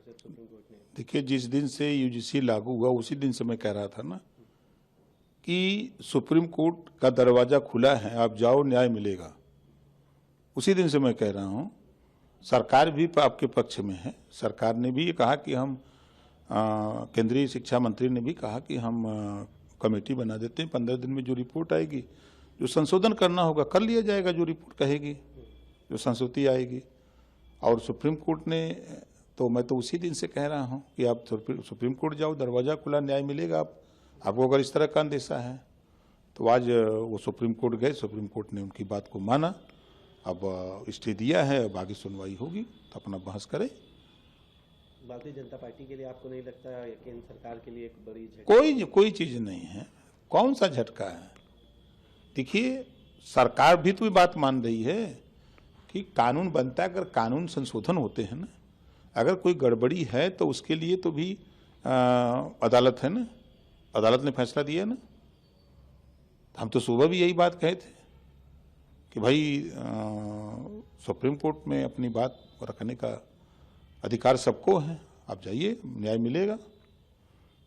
से supreme court ने? देखिए, जिस दिन से यूजीसी लागू हुआ उसी दिन से मैं कह रहा था ना कि सुप्रीम कोर्ट का दरवाजा खुला है, आप जाओ, न्याय मिलेगा। उसी दिन से मैं कह रहा हूं, सरकार भी आपके पक्ष में है। सरकार ने भी ये कहा कि हम केंद्रीय शिक्षा मंत्री ने भी कहा कि हम कमेटी बना देते हैं, 15 दिन में जो रिपोर्ट आएगी, जो संशोधन करना होगा कर लिया जाएगा, जो रिपोर्ट कहेगी, जो संस्तुति आएगी। और सुप्रीम कोर्ट ने तो मैं तो उसी दिन से कह रहा हूं कि आप सुप्रीम कोर्ट जाओ, दरवाजा खुला, न्याय मिलेगा। आपको अगर इस तरह का अंदेशा है तो आज वो सुप्रीम कोर्ट गए, सुप्रीम कोर्ट ने उनकी बात को माना, अब स्टे दिया है, अब आगे सुनवाई होगी तो अपना बहस करें। भारतीय जनता पार्टी के लिए आपको नहीं लगता केंद्र सरकार के लिए एक बड़ी झटका? कोई चीज नहीं है। कौन सा झटका है? देखिए, सरकार भी तो ये बात मान रही है कि कानून बनता है, अगर कानून संशोधन होते हैं ना, अगर कोई गड़बड़ी है तो उसके लिए तो भी अदालत है ना, अदालत ने फैसला दिया ना। हम तो सुबह भी यही बात कहे थे कि भाई सुप्रीम कोर्ट में अपनी बात रखने का अधिकार सबको है, आप जाइए, न्याय मिलेगा।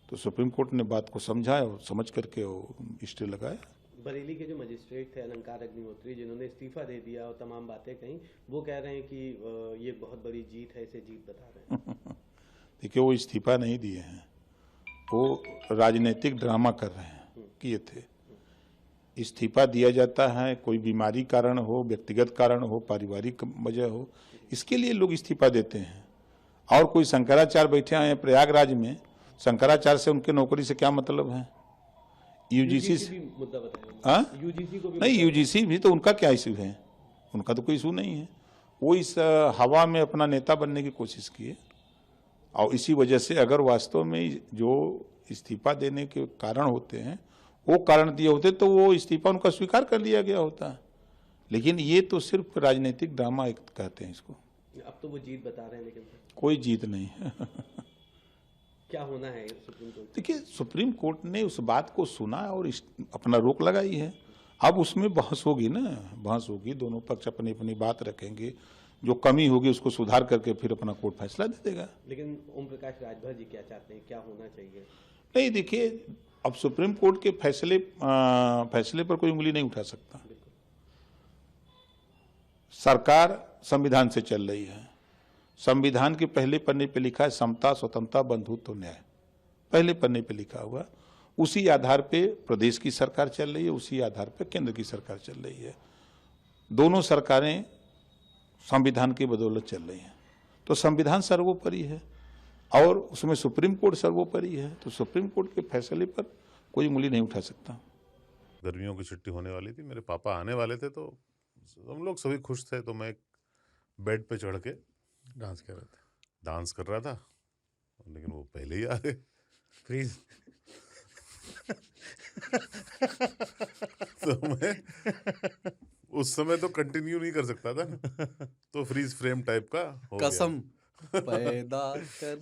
तो सुप्रीम कोर्ट ने बात को समझा और समझ करके वो स्टे लगाया। बरेली के जो मजिस्ट्रेट थे अलंकार अग्निहोत्री, जिन्होंने इस्तीफा दे दिया और तमाम बातें कही, वो कह रहे हैं कि ये बहुत बड़ी जीत है, इसे जीत बता रहे हैं। देखिए, वो इस्तीफा नहीं दिए हैं, वो राजनीतिक ड्रामा कर रहे हैं, किए थे। इस्तीफा दिया जाता है कोई बीमारी कारण हो, व्यक्तिगत कारण हो, पारिवारिक वजह हो, इसके लिए लोग इस्तीफा देते हैं। और कोई शंकराचार्य बैठे हैं प्रयागराज में, शंकराचार्य से उनके नौकरी से क्या मतलब है? यूजीसी से मुद्दा बताया, यूजीसी को भी नहीं, यूजीसी भी तो उनका क्या इशू है? उनका तो कोई इशू नहीं है। वो इस हवा में अपना नेता बनने की कोशिश किए और इसी वजह से अगर वास्तव में जो इस्तीफा देने के कारण होते हैं वो कारण दिए होते तो वो इस्तीफा उनका स्वीकार कर लिया गया होता। लेकिन ये तो सिर्फ राजनीतिक ड्रामा कहते हैं इसको। अब तो वो जीत बता रहे हैं, लेकिन कोई जीत नहीं है। क्या होना है सुप्रीम कोर्ट? देखिए, सुप्रीम कोर्ट ने उस बात को सुना और अपना रोक लगाई है। अब उसमें बहस होगी ना, बहस होगी, दोनों पक्ष अपनी अपनी बात रखेंगे, जो कमी होगी उसको सुधार करके फिर अपना कोर्ट फैसला दे देगा। लेकिन ओम प्रकाश राजभर जी क्या चाहते हैं, क्या होना चाहिए? नहीं, देखिए, अब सुप्रीम कोर्ट के फैसले पर कोई उंगली नहीं उठा सकता। सरकार संविधान से चल रही है। संविधान के पहले पन्ने पे लिखा है समता, स्वतंत्रता, बंधुत्व, न्याय, पहले पन्ने पे लिखा हुआ। उसी आधार पे प्रदेश की सरकार चल रही है, उसी आधार पे केंद्र की सरकार चल रही है। दोनों सरकारें संविधान की बदौलत चल रही हैं। तो संविधान सर्वोपरि है और उसमें सुप्रीम कोर्ट सर्वोपरि है, तो सुप्रीम कोर्ट के फैसले पर कोई उंगली नहीं उठा सकता। गर्मियों की छुट्टी होने वाली थी, मेरे पापा आने वाले थे, तो हम लोग सभी खुश थे। तो मैं बेड पे चढ़ के डांस कर रहा था, लेकिन वो पहले ही आ गए। फ्रीज। तो मैं उस समय तो कंटिन्यू नहीं कर सकता था, तो फ्रीज फ्रेम टाइप का हो गया। कसम पैदा कर